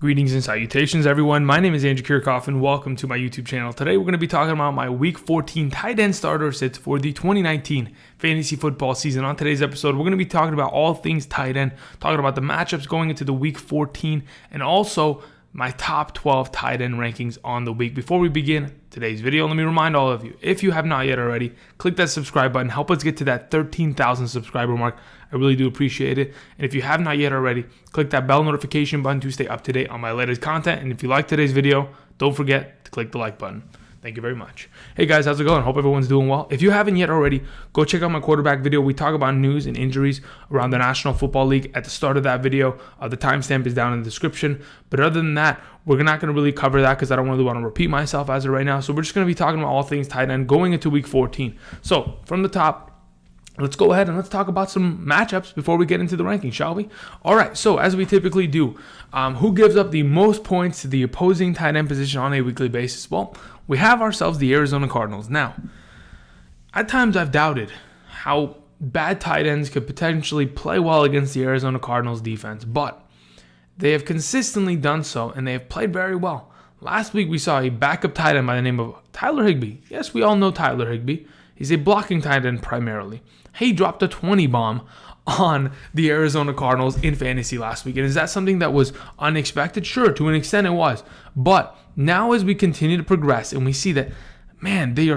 Greetings and salutations, everyone. My name is Andrew Kirchhoff, and welcome to my YouTube channel. Today, we're going to be talking about my Week 14 tight end starter sits for the 2019 fantasy football season. On today's episode, we're going to be talking about all things tight end, talking about the matchups going into the Week 14, and also my top 12 tight end rankings on the week. Before we begin today's video, let me remind all of you, if you have not yet already, click that subscribe button. Help us get to that 13,000 subscriber mark. I really do appreciate it. And if you have not yet already, click that bell notification button to stay up to date on my latest content. And if you like today's video, don't forget to click the like button. Thank you very much. Hey guys, how's it going? Hope everyone's doing well. If you haven't yet already, go check out my quarterback video. We talk about news and injuries around the National Football League at the start of that video. The timestamp is down in the description. But other than that, we're not going to really cover that because I don't really want to repeat myself as of right now. So we're just going to be talking about all things tight end going into Week 14. So from the top, let's go ahead and let's talk about some matchups before we get into the ranking, shall we? All right, so as we typically do, who gives up the most points to the opposing tight end position on a weekly basis? Well, we have ourselves the Arizona Cardinals. Now, at times I've doubted how bad tight ends could potentially play well against the Arizona Cardinals defense, but they have consistently done so, and they have played very well. Last week we saw a backup tight end by the name of Tyler Higbee. Yes, we all know Tyler Higbee. He's a blocking tight end primarily. He dropped a 20 bomb on the Arizona Cardinals in fantasy last week. And is that something that was unexpected? Sure, to an extent it was. But now as we continue to progress and we see that, man, they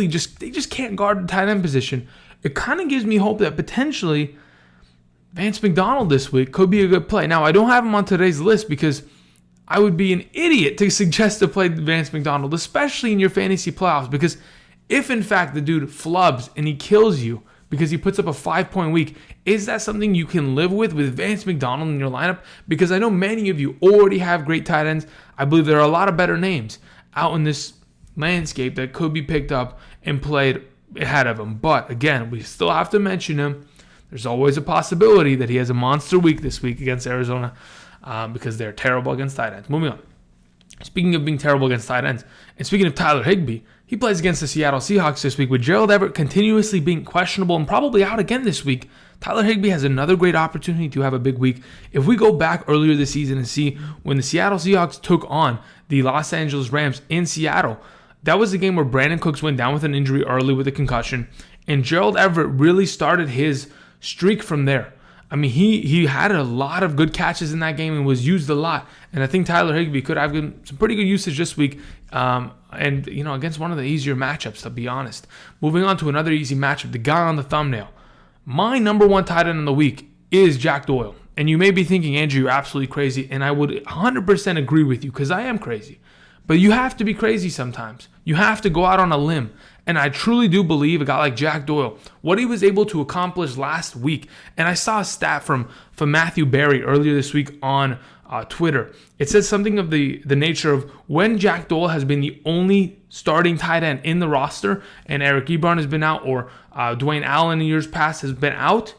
just can't guard the tight end position, it kind of gives me hope that potentially Vance McDonald this week could be a good play. Now, I don't have him on today's list because I would be an idiot to suggest to play Vance McDonald, especially in your fantasy playoffs, because if in fact the dude flubs and he kills you because he puts up a 5-point week, is that something you can live with Vance McDonald in your lineup? Because I know many of you already have great tight ends. I believe there are a lot of better names out in this landscape that could be picked up and played ahead of him. But again, we still have to mention him. There's always a possibility that he has a monster week this week against Arizona because they're terrible against tight ends. Moving on. Speaking of being terrible against tight ends, and speaking of Tyler Higbee, he plays against the Seattle Seahawks this week with Gerald Everett continuously being questionable and probably out again this week. Tyler Higbee has another great opportunity to have a big week. If we go back earlier this season and see when the Seattle Seahawks took on the Los Angeles Rams in Seattle, that was the game where Brandon Cooks went down with an injury early with a concussion, and Gerald Everett really started his streak from there. I mean, he had a lot of good catches in that game and was used a lot. And I think Tyler Higbee could have some pretty good usage this week. And, against one of the easier matchups, to be honest. Moving on to another easy matchup, the guy on the thumbnail. My number one tight end of the week is Jack Doyle. And you may be thinking, Andrew, you're absolutely crazy. And I would 100% agree with you because I am crazy. But you have to be crazy sometimes. You have to go out on a limb. And I truly do believe a guy like Jack Doyle, what he was able to accomplish last week. And I saw a stat from Matthew Berry earlier this week on Twitter. It says something of the nature of when Jack Doyle has been the only starting tight end in the roster, and Eric Ebron has been out, or Dwayne Allen in years past has been out,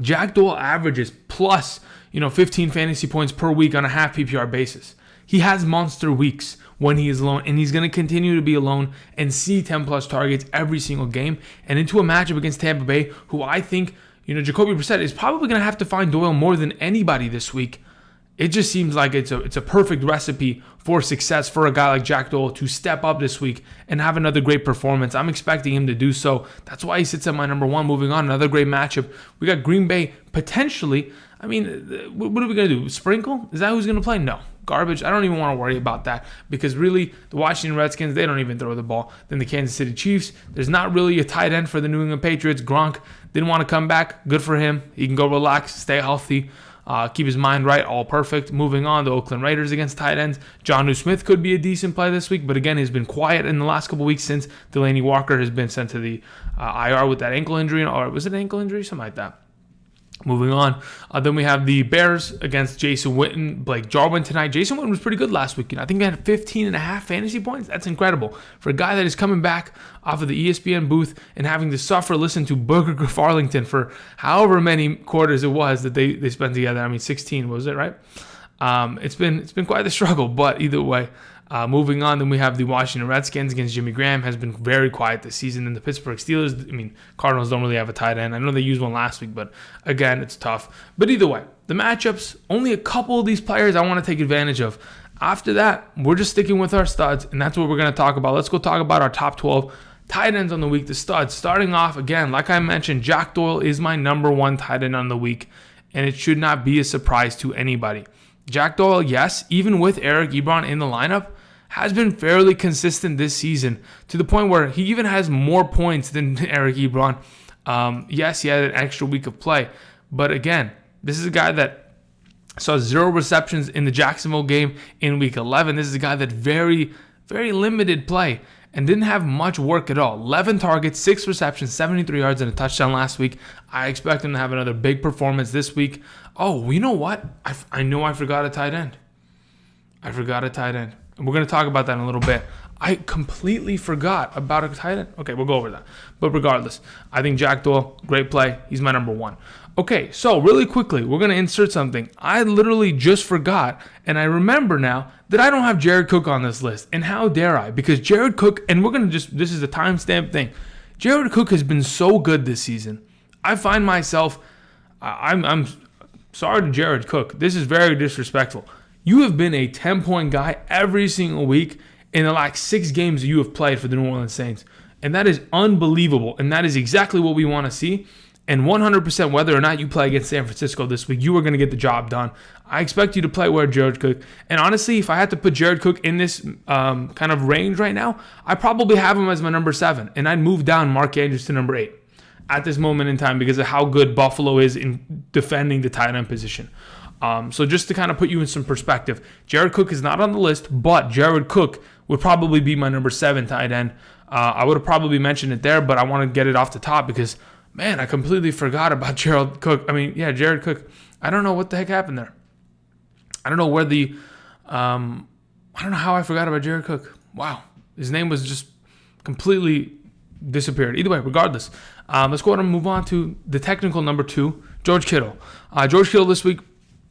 Jack Doyle averages plus 15 fantasy points per week on a half PPR basis. He has monster weeks when he is alone, and he's going to continue to be alone and see 10-plus targets every single game. And into a matchup against Tampa Bay, who I think, Jacoby Brissett is probably going to have to find Doyle more than anybody this week. It just seems like it's a perfect recipe for success for a guy like Jack Doyle to step up this week and have another great performance. I'm expecting him to do so. That's why he sits at my number one. Moving on, another great matchup. We got Green Bay potentially. I mean, what are we going to do? Sprinkle? Is that who's going to play? No. Garbage. I don't even want to worry about that because really the Washington Redskins, they don't even throw the ball. Then the Kansas City Chiefs, there's not really a tight end for the New England Patriots. Gronk didn't want to come back. Good for him. He can go relax, stay healthy, keep his mind right, all perfect. Moving on, the Oakland Raiders against tight ends. Jonnu Smith could be a decent play this week, but again, he's been quiet in the last couple weeks since Delaney Walker has been sent to the IR with that ankle injury, or was it an ankle injury? Something like that. Moving on, then we have the Bears against Jason Witten, Blake Jarwin tonight. Jason Witten was pretty good last week. I think he had 15.5 fantasy points. That's incredible. For a guy that is coming back off of the ESPN booth and having to listen to Booger Farlington for however many quarters it was that they spent together. I mean, 16, was it, right? It's been quite the struggle, but either way, moving on, then we have the Washington Redskins against Jimmy Graham. Has been very quiet this season. And the Pittsburgh Steelers, Cardinals don't really have a tight end. I know they used one last week, but again, it's tough. But either way, the matchups, only a couple of these players I want to take advantage of. After that, we're just sticking with our studs, and that's what we're going to talk about. Let's go talk about our top 12 tight ends on the week, the studs. Starting off, again, like I mentioned, Jack Doyle is my number one tight end on the week, and it should not be a surprise to anybody. Jack Doyle, yes, even with Eric Ebron in the lineup, has been fairly consistent this season to the point where he even has more points than Eric Ebron. Yes, he had an extra week of play, but again, this is a guy that saw 0 receptions in the Jacksonville game in week 11. This is a guy that very, very limited play and didn't have much work at all. 11 targets, 6 receptions, 73 yards, and a touchdown last week. I expect him to have another big performance this week. Oh, you know what? I know I forgot a tight end. And we're going to talk about that in a little bit. I completely forgot about a tight end. Okay, we'll go over that. But regardless, I think Jack Doyle, great play. He's my number one. Okay, so really quickly, we're going to insert something. I literally just forgot, and I remember now that I don't have Jared Cook on this list. And how dare I? Because Jared Cook, and we're going to this is a timestamp thing. Jared Cook has been so good this season. I find myself, I'm sorry to Jared Cook. This is very disrespectful. You have been a 10-point guy every single week in the last 6 games you have played for the New Orleans Saints. And that is unbelievable. And that is exactly what we want to see. And 100% whether or not you play against San Francisco this week, you are going to get the job done. I expect you to play where Jared Cook. And honestly, if I had to put Jared Cook in this kind of range right now, I probably have him as my number 7. And I'd move down Mark Andrews to number 8 at this moment in time because of how good Buffalo is in defending the tight end position. So just to kind of put you in some perspective, Jared Cook is not on the list, but Jared Cook would probably be my number 7 tight end. I would have probably mentioned it there, but I want to get it off the top because, man, I completely forgot about Jared Cook. Jared Cook. I don't know what the heck happened there. I don't know where I don't know how I forgot about Jared Cook. Wow. His name was just completely disappeared. Either way, regardless, let's go ahead and move on to the technical number 2, George Kittle. George Kittle this week,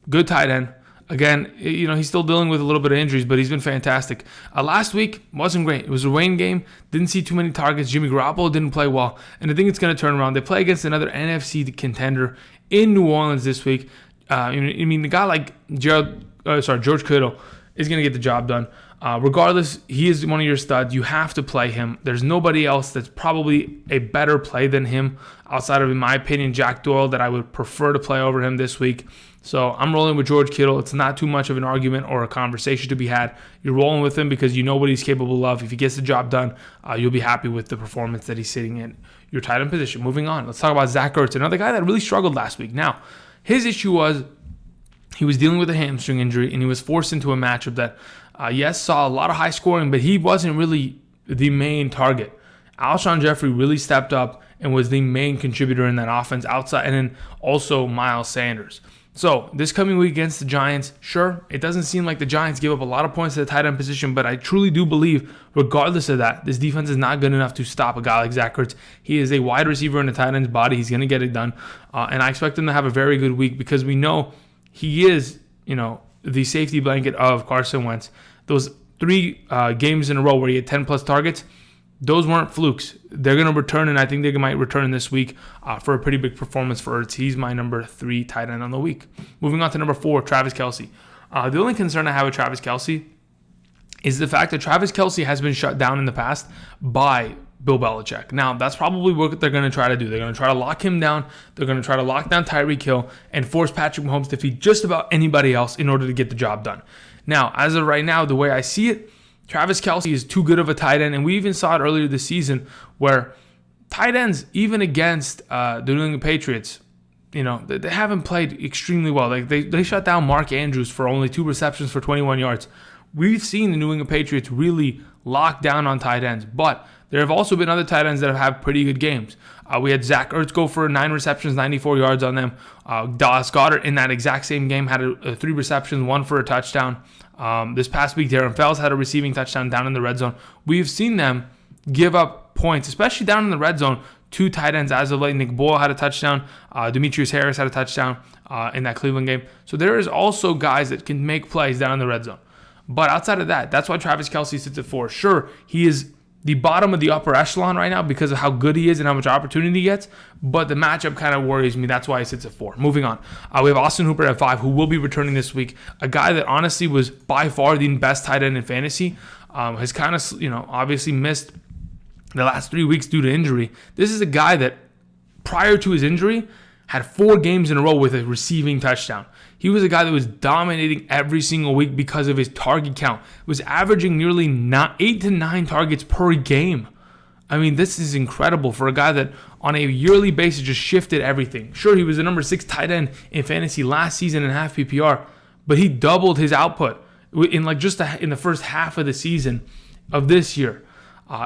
good tight end. Again, he's still dealing with a little bit of injuries, but he's been fantastic. Last week wasn't great. It was a rain game. Didn't see too many targets. Jimmy Garoppolo didn't play well, and I think it's going to turn around. They play against another NFC contender in New Orleans this week. The guy like George Kittle is going to get the job done. Regardless, he is one of your studs. You have to play him. There's nobody else that's probably a better play than him outside of, in my opinion, Jack Doyle that I would prefer to play over him this week. So I'm rolling with George Kittle. It's not too much of an argument or a conversation to be had. You're rolling with him because you know what he's capable of. If he gets the job done, you'll be happy with the performance that he's sitting in your tight end position. Moving on, let's talk about Zach Ertz, another guy that really struggled last week. Now, his issue was he was dealing with a hamstring injury, and he was forced into a matchup that, saw a lot of high scoring, but he wasn't really the main target. Alshon Jeffrey really stepped up and was the main contributor in that offense outside, and then also Miles Sanders. So this coming week against the Giants, sure, it doesn't seem like the Giants give up a lot of points to the tight end position, but I truly do believe, regardless of that, this defense is not good enough to stop a guy like Zach Ertz. He is a wide receiver in the tight end's body. He's going to get it done, and I expect him to have a very good week because we know he is, the safety blanket of Carson Wentz. Those 3 games in a row where he had 10-plus targets, those weren't flukes. They're going to return, and I think they might return this week for a pretty big performance for Ertz. He's my number 3 tight end on the week. Moving on to number 4, Travis Kelce. The only concern I have with Travis Kelce is the fact that Travis Kelce has been shut down in the past by Bill Belichick. Now, that's probably what they're going to try to do. They're going to try to lock him down. They're going to try to lock down Tyreek Hill and force Patrick Mahomes to feed just about anybody else in order to get the job done. Now, as of right now, the way I see it, Travis Kelce is too good of a tight end, and we even saw it earlier this season where tight ends, even against the New England Patriots, they haven't played extremely well. Like they shut down Mark Andrews for only 2 receptions for 21 yards. We've seen the New England Patriots really lock down on tight ends, but there have also been other tight ends that have had pretty good games. We had Zach Ertz go for 9 receptions, 94 yards on them. Dallas Goedert in that exact same game had 3 receptions, 1 for a touchdown. This past week, Darren Fells had a receiving touchdown down in the red zone. We've seen them give up points, especially down in the red zone, to tight ends as of late. Nick Boyle had a touchdown. Demetrius Harris had a touchdown in that Cleveland game. So there is also guys that can make plays down in the red zone. But outside of that, that's why Travis Kelce sits at 4. Sure, he is the bottom of the upper echelon right now because of how good he is and how much opportunity he gets, but the matchup kind of worries me. That's why he sits at 4. Moving on. We have Austin Hooper at 5, who will be returning this week. A guy that honestly was by far the best tight end in fantasy. Has kind of, obviously missed the last 3 weeks due to injury. This is a guy that prior to his injury had 4 games in a row with a receiving touchdown. He was a guy that was dominating every single week because of his target count. Was averaging nearly 8 to 9 targets per game. I mean, this is incredible for a guy that on a yearly basis just shifted everything. Sure, he was the number 6 tight end in fantasy last season in half PPR, but he doubled his output in in the first half of the season of this year.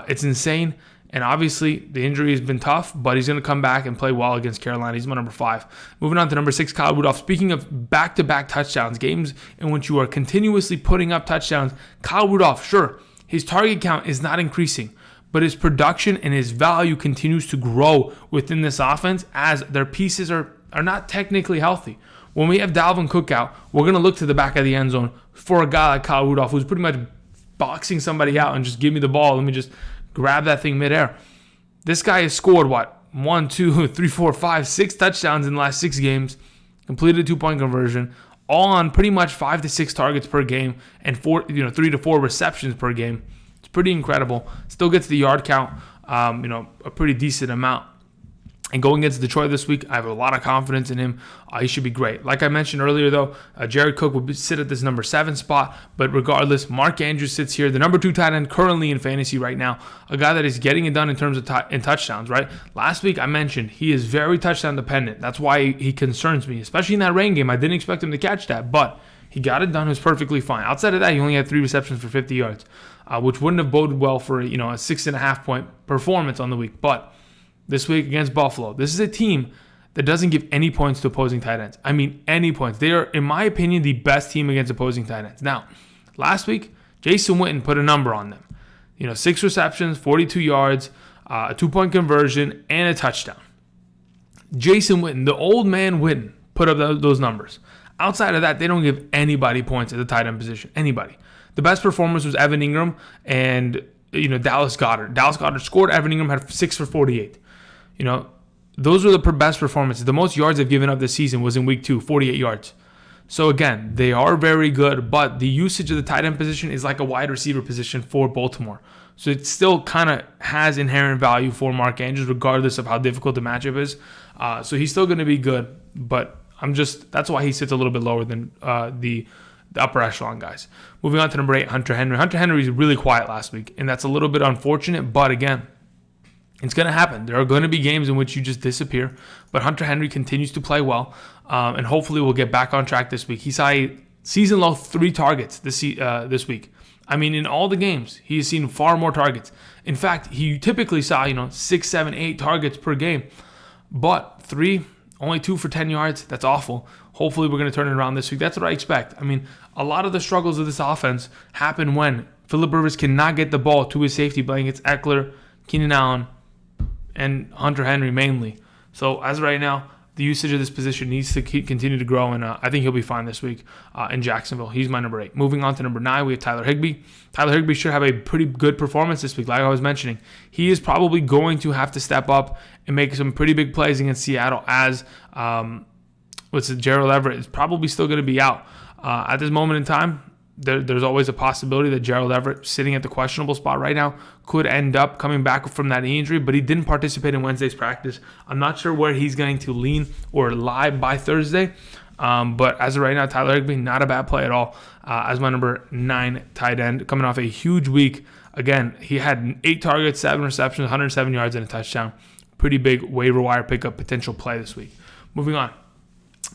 It's insane. And obviously, the injury has been tough, but he's going to come back and play well against Carolina. He's my number 5. Moving on to number 6, Kyle Rudolph. Speaking of back-to-back touchdowns, games in which you are continuously putting up touchdowns, Kyle Rudolph, sure, his target count is not increasing, but his production and his value continues to grow within this offense as their pieces are not technically healthy. When we have Dalvin Cook out, we're going to look to the back of the end zone for a guy like Kyle Rudolph, who's pretty much boxing somebody out and just give me the ball. Let me just grab that thing midair. This guy has scored, 1, 2, 3, 4, 5, 6 touchdowns in the last 6 games, completed a 2-point conversion, all on pretty much 5 to 6 targets per game and 3 to 4 receptions per game. It's pretty incredible. Still gets the yard count, a pretty decent amount. And going against Detroit this week, I have a lot of confidence in him. He should be great. Like I mentioned earlier, though, Jared Cook will sit at this number 7 spot. But regardless, Mark Andrews sits here, the number 2 tight end currently in fantasy right now. A guy that is getting it done in terms of in touchdowns, right? Last week I mentioned he is very touchdown dependent. That's why he concerns me, especially in that rain game. I didn't expect him to catch that, but he got it done. It was perfectly fine. Outside of that, he only had 3 receptions for 50 yards, which wouldn't have boded well for a 6.5-point performance on the week. But this week against Buffalo, this is a team that doesn't give any points to opposing tight ends. I mean, any points. They are, in my opinion, the best team against opposing tight ends. Now, last week, Jason Witten put a number on them. 6 receptions, 42 yards, a 2-point conversion, and a touchdown. Jason Witten, the old man Witten, put up those numbers. Outside of that, they don't give anybody points at the tight end position. Anybody. The best performance was Evan Engram and Dallas Goedert. Dallas Goedert scored. Evan Engram had 6 for 48. Those were the best performances. The most yards they've given up this season was in week 2, 48 yards. So again, they are very good, but the usage of the tight end position is like a wide receiver position for Baltimore. So it still kind of has inherent value for Mark Andrews, regardless of how difficult the matchup is. So he's still going to be good, but that's why he sits a little bit lower than the upper echelon guys. Moving on to number 8, Hunter Henry. Hunter Henry was really quiet last week, and that's a little bit unfortunate, but again, it's going to happen. There are going to be games in which you just disappear, but Hunter Henry continues to play well, and hopefully we'll get back on track this week. He saw a season-low 3 targets this week. I mean, in all the games, he has seen far more targets. In fact, he typically saw 6, 7, 8 targets per game, but 3, only 2 for 10 yards. That's awful. Hopefully we're going to turn it around this week. That's what I expect. I mean, a lot of the struggles of this offense happen when Phillip Rivers cannot get the ball to his safety blankets, Eckler, Keenan Allen, and Hunter Henry mainly. So as of right now, the usage of this position needs to continue to grow, and I think he'll be fine this week in Jacksonville. He's my number 8. Moving on to number 9, we have Tyler Higbee. Tyler Higbee should have a pretty good performance this week, like I was mentioning. He is probably going to have to step up and make some pretty big plays against Seattle as Gerald Everett is probably still going to be out. At this moment in time, there's always a possibility that Gerald Everett, sitting at the questionable spot right now, could end up coming back from that knee injury, but he didn't participate in Wednesday's practice. I'm not sure where he's going to lean or lie by Thursday, but as of right now, Tyler Higbee, not a bad play at all as my number 9 tight end, coming off a huge week. Again, he had 8 targets, 7 receptions, 107 yards, and a touchdown. Pretty big waiver wire pickup potential play this week. Moving on.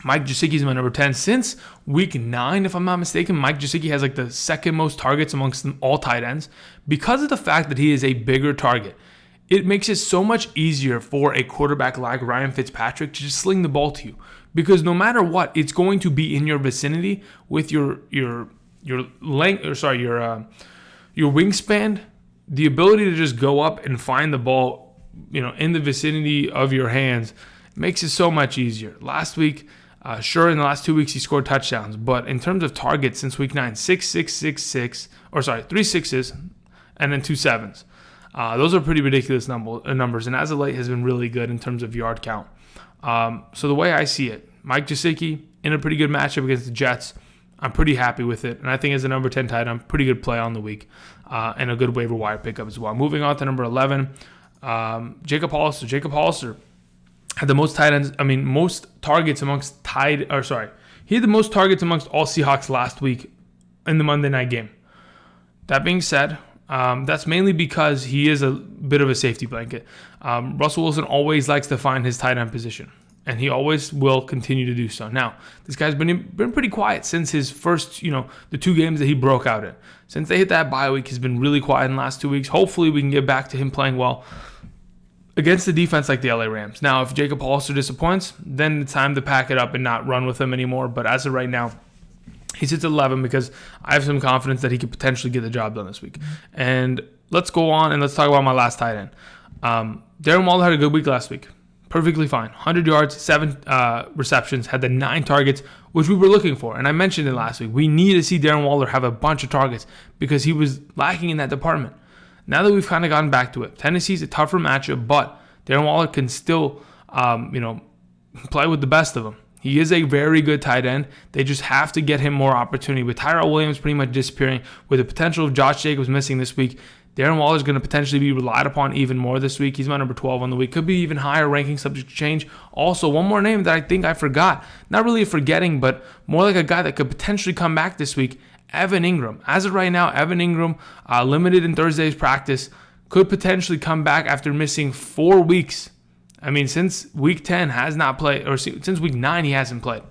Mike Gesicki is my number 10. Since week 9, if I'm not mistaken, Mike Gesicki has like the second most targets amongst all tight ends. Because of the fact that he is a bigger target, it makes it so much easier for a quarterback like Ryan Fitzpatrick to just sling the ball to you. Because no matter what, it's going to be in your vicinity with your length, your wingspan, the ability to just go up and find the ball, in the vicinity of your hands makes it so much easier. Last week, sure, in the last 2 weeks, he scored touchdowns. But in terms of targets since week 9, 6, 6, 6, 6, 3 6s and then 2 7s. Those are pretty ridiculous numbers, and as of late has been really good in terms of yard count. So the way I see it, Mike Gesicki in a pretty good matchup against the Jets. I'm pretty happy with it, and I think as a number 10 tight end, pretty good play on the week, and a good waiver wire pickup as well. Moving on to number 11, Jacob Hollister. Jacob Hollister had the most most targets amongst he had the most targets amongst all Seahawks last week in the Monday night game. That being said, that's mainly because he is a bit of a safety blanket. Russell Wilson always likes to find his tight end position, and he always will continue to do so. Now, this guy's been pretty quiet since his first, the 2 games that he broke out in. Since they hit that bye week, he's been really quiet in the last 2 weeks. Hopefully, we can get back to him playing well against a defense like the LA Rams. Now, if Jacob Hollister disappoints, then it's time to pack it up and not run with him anymore. But as of right now, he sits at 11 because I have some confidence that he could potentially get the job done this week. And let's go on and let's talk about my last tight end. Darren Waller had a good week last week. Perfectly fine. 100 yards, 7 receptions, had the 9 targets, which we were looking for. And I mentioned it last week. We need to see Darren Waller have a bunch of targets because he was lacking in that department. Now that we've kind of gotten back to it, Tennessee's a tougher matchup, but Darren Waller can still, play with the best of them. He is a very good tight end. They just have to get him more opportunity. With Tyrell Williams pretty much disappearing, with the potential of Josh Jacobs missing this week, Darren Waller is going to potentially be relied upon even more this week. He's my number 12 on the week. Could be even higher ranking, subject to change. Also, one more name that I think I forgot. Not really forgetting, but more like a guy that could potentially come back this week, Evan Engram. As of right now, Evan Engram, limited in Thursday's practice, could potentially come back after missing 4 weeks. Since week 10 has not played, or since week 9 he hasn't played.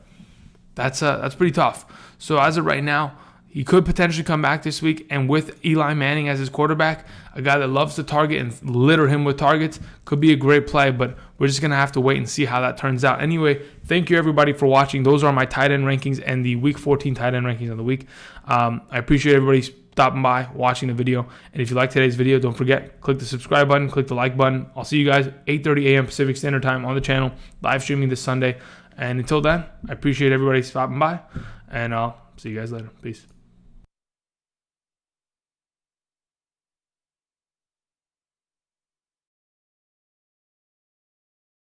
That's pretty tough. So as of right now, he could potentially come back this week, and with Eli Manning as his quarterback, a guy that loves to target and litter him with targets, could be a great play, but we're just going to have to wait and see how that turns out. Anyway, thank you everybody for watching. Those are my tight end rankings and the week 14 tight end rankings of the week. I appreciate everybody stopping by, watching the video, and if you like today's video, don't forget, click the subscribe button, click the like button. I'll see you guys 8:30 a.m. Pacific Standard Time on the channel, live streaming this Sunday, and until then, I appreciate everybody stopping by, and I'll see you guys later. Peace.